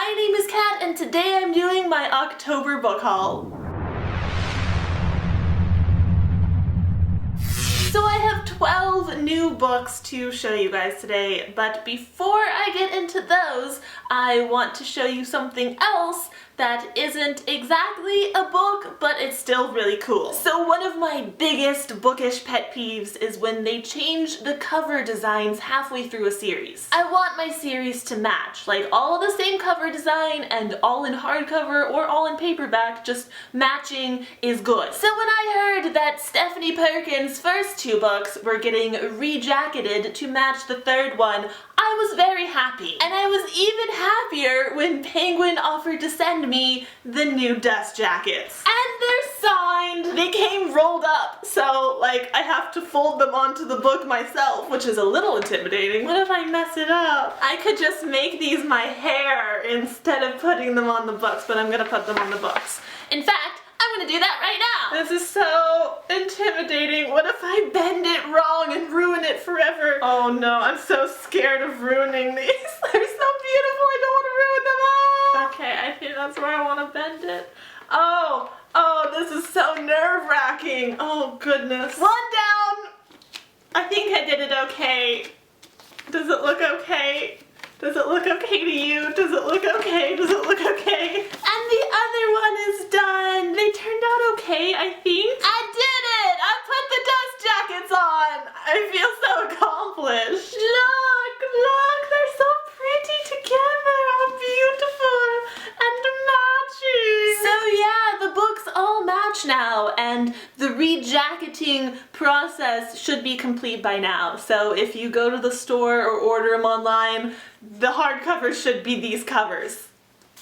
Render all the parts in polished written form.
My name is Kat and today I'm doing my October book haul. So I have 12 new books to show you guys today, but before I get into those, I want to show you something else that isn't exactly a book, but it's still really cool. So one of my biggest bookish pet peeves is when they change the cover designs halfway through a series. I want my series to match, like all the same cover design and all in hardcover or all in paperback, just matching is good. So when I heard that Stephanie Perkins' first two books were getting rejacketed to match the third one, I was very happy. And I was even happier when Penguin offered to send me the new dust jackets. And they're signed! They came rolled up, so like I have to fold them onto the book myself, which is a little intimidating. What if I mess it up? I could just make these my hair instead of putting them on the books, but I'm gonna put them on the books. In fact, I'm gonna do that right now! This is so intimidating. What if I bend it wrong and ruin it forever? Oh no, I'm so scared of ruining these. They're so beautiful, I don't want to ruin them all! Okay, I think that's where I want to bend it. Oh, this is so nerve-wracking. Oh goodness. One down! I think I did it okay. Does it look okay? Does it look okay to you? Does it look okay? Does it look okay? And the other one is done. They turned out okay, I think. I did it! I put the dust jackets on! I feel so accomplished. Look, they're so pretty together. How beautiful and matching. So yeah, the books all match now, and the rejacketing process should be complete by now. So if you go to the store or order them online, the hardcovers should be these covers.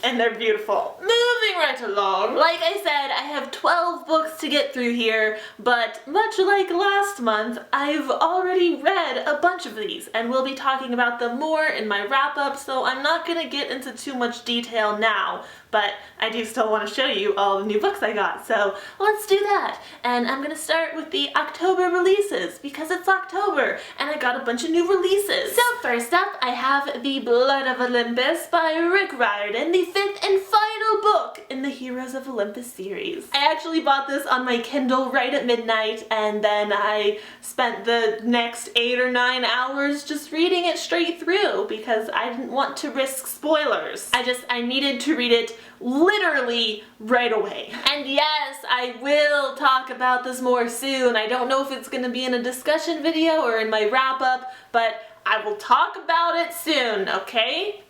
And they're beautiful. Moving right along. Like I said, I have 12 books to get through here, but much like last month, I've already read a bunch of these, and we'll be talking about them more in my wrap-up, so I'm not gonna get into too much detail now, but I do still want to show you all the new books I got, so let's do that. And I'm gonna start with the October releases, because it's October, and I got a bunch of new releases. So first up, I have The Blood of Olympus by Rick Riordan, the 5th and final book in the Heroes of Olympus series. I actually bought this on my Kindle right at midnight, and then I spent the next 8 or 9 hours just reading it straight through because I didn't want to risk spoilers. I needed to read it literally right away. And yes, I will talk about this more soon. I don't know if it's going to be in a discussion video or in my wrap-up, but I will talk about it soon, okay?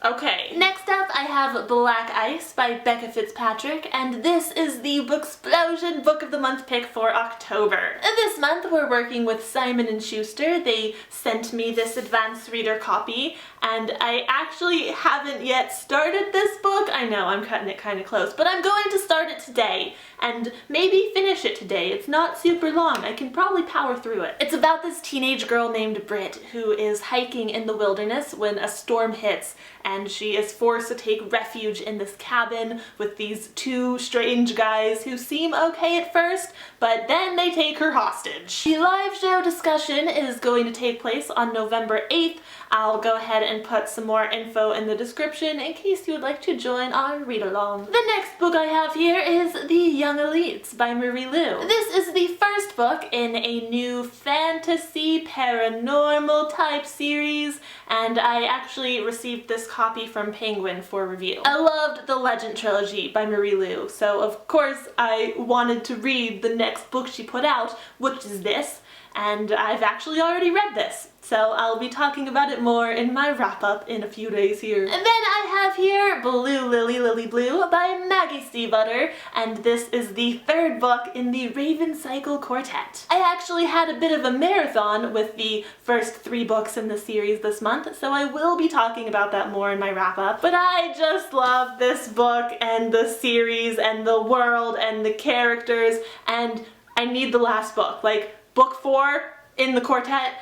Okay. Next up, I have Black Ice by Becca Fitzpatrick, and this is the Booksplosion Book of the Month pick for October. This month, we're working with Simon & Schuster. They sent me this advanced reader copy, and I actually haven't yet started this book. I know, I'm cutting it kind of close, but I'm going to start it today, and maybe finish it today. It's not super long. I can probably power through it. It's about this teenage girl named Britt who is hiking in the wilderness when a storm hits, and she is forced to take refuge in this cabin with these two strange guys who seem okay at first, but then they take her hostage. The live show discussion is going to take place on November 8th. I'll go ahead and put some more info in the description in case you would like to join our read-along. The next book I have here is The Young Elites by Marie Lu. This is the first book in a new fantasy paranormal type series, and I actually received this copy from Penguin for review. I loved the Legend trilogy by Marie Lu, so of course I wanted to read the next book she put out, which is this, and I've actually already read this. So I'll be talking about it more in my wrap-up in a few days here. And then I have here Blue Lily Lily Blue by Maggie Stiefvater, and this is the third book in the Raven Cycle Quartet. I actually had a bit of a marathon with the first 3 books in the series this month, so I will be talking about that more in my wrap-up. But I just love this book and the series and the world and the characters, and I need the last book. Like, book 4 in the quartet,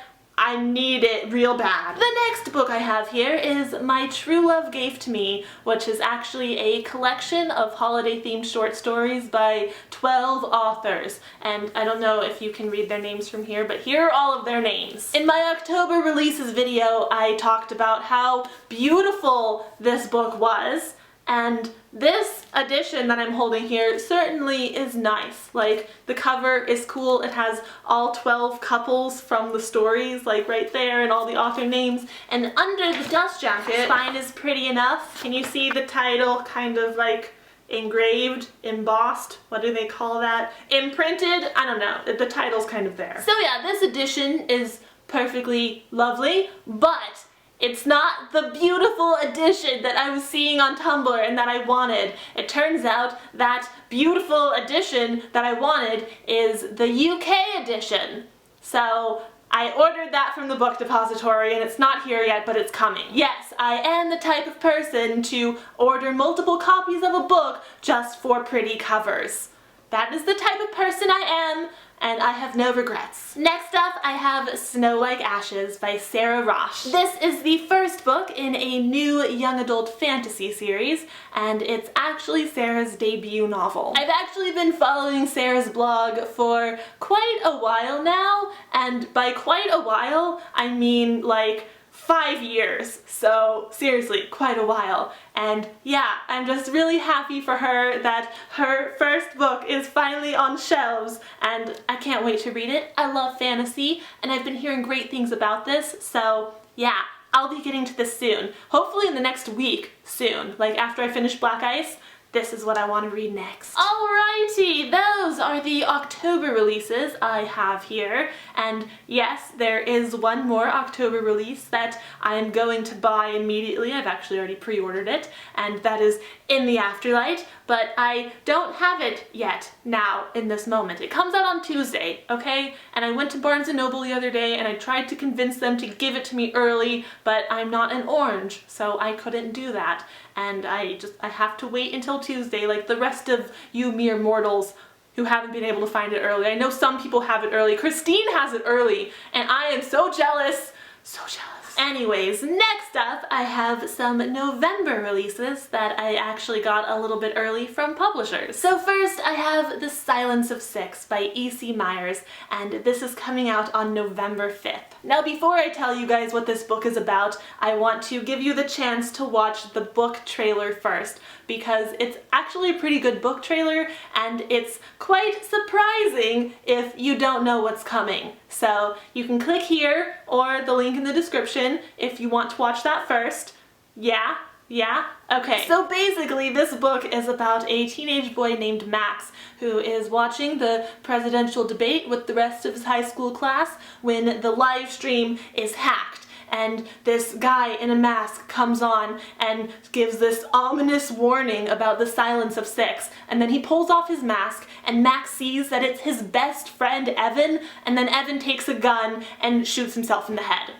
I need it real bad. The next book I have here is My True Love Gave to Me, which is actually a collection of holiday-themed short stories by 12 authors. And I don't know if you can read their names from here, but here are all of their names. In my October releases video, I talked about how beautiful this book was, and this edition that I'm holding here certainly is nice. Like, the cover is cool. It has all 12 couples from the stories, like right there, and all the author names. And under the dust jacket, the spine is pretty enough. Can you see the title kind of like engraved, embossed? What do they call that? Imprinted? I don't know. The title's kind of there. So yeah, this edition is perfectly lovely, but it's not the beautiful edition that I was seeing on Tumblr and that I wanted. It turns out that beautiful edition that I wanted is the UK edition. So I ordered that from the book depository and it's not here yet, but it's coming. Yes, I am the type of person to order multiple copies of a book just for pretty covers. That is the type of person I am, and I have no regrets. Next up, I have Snow Like Ashes by Sarah Rosh. This is the first book in a new young adult fantasy series, and it's actually Sarah's debut novel. I've actually been following Sarah's blog for quite a while now, and by quite a while, I mean like 5 years, so seriously, quite a while. And yeah, I'm just really happy for her that her first book is finally on shelves, and I can't wait to read it. I love fantasy, and I've been hearing great things about this, so yeah, I'll be getting to this soon. Hopefully in the next week soon, like after I finish Black Ice. This is what I want to read next. Alrighty, those are the October releases I have here. And yes, there is one more October release that I'm going to buy immediately. I've actually already pre-ordered it, and that is In the Afterlight, but I don't have it yet now in this moment. It comes out on Tuesday, okay? And I went to Barnes & Noble the other day and I tried to convince them to give it to me early, but I'm not an orange, so I couldn't do that. And I have to wait until Tuesday, like the rest of you mere mortals who haven't been able to find it early. I know some people have it early. Christine has it early, and I am so jealous. So jealous. Anyways, next up I have some November releases that I actually got a little bit early from publishers. So first I have The Silence of Six by E.C. Myers, and this is coming out on November 5th. Now before I tell you guys what this book is about, I want to give you the chance to watch the book trailer first, because it's actually a pretty good book trailer and it's quite surprising if you don't know what's coming. So you can click here or the link in the description if you want to watch that first. Yeah? Yeah? Okay. So basically this book is about a teenage boy named Max who is watching the presidential debate with the rest of his high school class when the live stream is hacked. And this guy in a mask comes on and gives this ominous warning about the silence of six. And then he pulls off his mask and Max sees that it's his best friend Evan, and then Evan takes a gun and shoots himself in the head.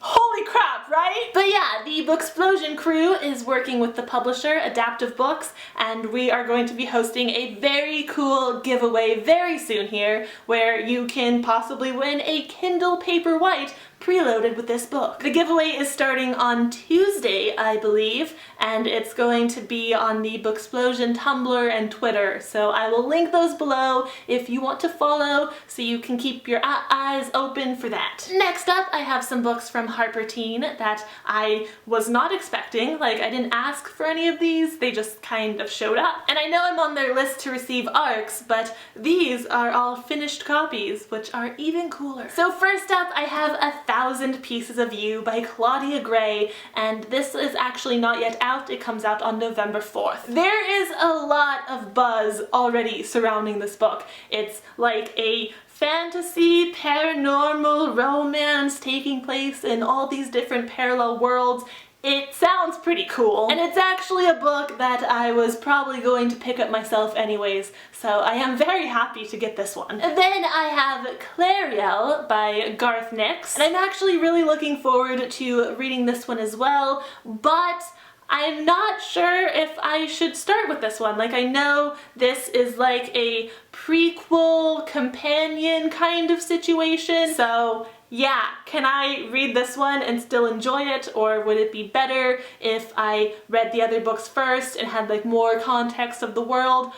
Holy crap, right? But yeah, the Booksplosion crew is working with the publisher, Adaptive Books, and we are going to be hosting a very cool giveaway very soon here, where you can possibly win a Kindle Paperwhite preloaded with this book. The giveaway is starting on Tuesday, I believe, and it's going to be on the Booksplosion Tumblr and Twitter, so I will link those below if you want to follow, so you can keep your eyes open for that. Next up, I have some books from Harper Teen that I was not expecting. Like, I didn't ask for any of these, they just kind of showed up. And I know I'm on their list to receive ARCs, but these are all finished copies, which are even cooler. So first up, I have 1,000 Pieces of You by Claudia Gray, and this is actually not yet out. It comes out on November 4th. There is a lot of buzz already surrounding this book. It's like a fantasy, paranormal romance taking place in all these different parallel worlds. It sounds pretty cool, and it's actually a book that I was probably going to pick up myself anyways, so I am very happy to get this one. And then I have Clariel by Garth Nix, and I'm actually really looking forward to reading this one as well, but I'm not sure if I should start with this one. Like, I know this is like a prequel companion kind of situation, so yeah, can I read this one and still enjoy it, or would it be better if I read the other books first and had like more context of the world?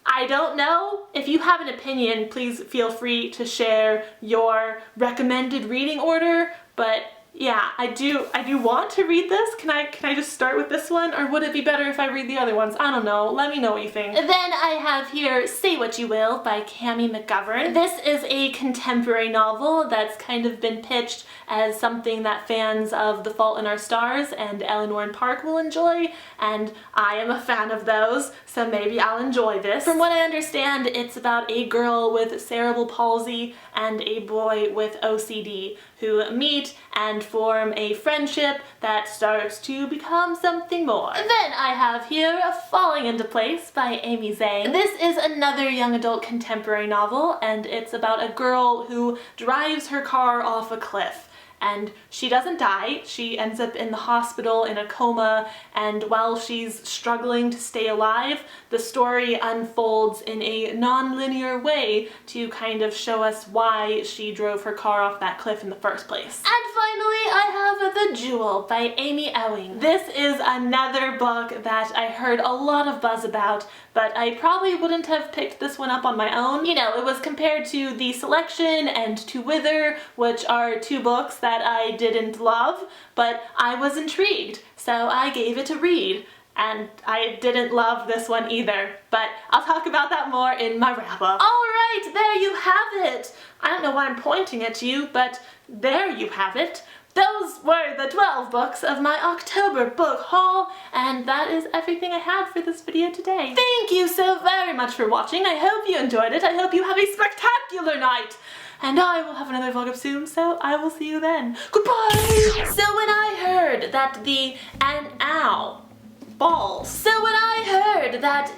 I don't know. If you have an opinion, please feel free to share your recommended reading order, but yeah, I do want to read this. Can I just start with this one, or would it be better if I read the other ones? I don't know. Let me know what you think. Then I have here Say What You Will by Cami McGovern. This is a contemporary novel that's kind of been pitched as something that fans of The Fault in Our Stars and Eleanor and Park will enjoy, and I am a fan of those, so maybe I'll enjoy this. From what I understand, it's about a girl with cerebral palsy and a boy with OCD who meet and form a friendship that starts to become something more. And then I have here Falling Into Place by Amy Zhang. This is another young adult contemporary novel, and it's about a girl who drives her car off a cliff. And she doesn't die, she ends up in the hospital in a coma, and while she's struggling to stay alive, the story unfolds in a non-linear way to kind of show us why she drove her car off that cliff in the first place. And finally, I have The Jewel by Amy Ewing. This is another book that I heard a lot of buzz about, but I probably wouldn't have picked this one up on my own. You know, it was compared to The Selection and To Wither, which are two books that I didn't love, but I was intrigued, so I gave it a read. And I didn't love this one either, but I'll talk about that more in my wrap-up. Alright, there you have it! I don't know why I'm pointing at you, but there you have it. Those were the 12 books of my October book haul, and that is everything I had for this video today. Thank you so very much for watching. I hope you enjoyed it. I hope you have a spectacular night. And I will have another vlog up soon, so I will see you then. Goodbye! So when I heard that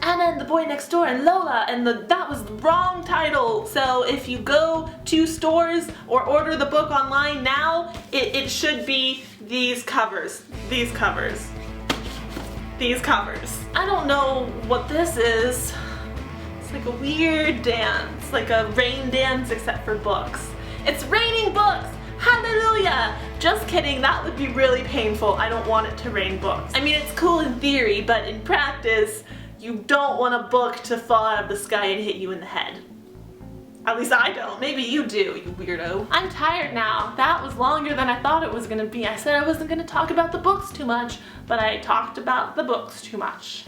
Anna and the Boy Next Door and Lola and that was the wrong title. So if you go to stores or order the book online now, it should be these covers. These covers. These covers. I don't know what this is. It's like a weird dance, like a rain dance except for books. It's raining books! Hallelujah! Just kidding, that would be really painful. I don't want it to rain books. I mean, it's cool in theory, but in practice, you don't want a book to fall out of the sky and hit you in the head. At least I don't. Maybe you do, you weirdo. I'm tired now. That was longer than I thought it was gonna be. I said I wasn't gonna talk about the books too much, but I talked about the books too much.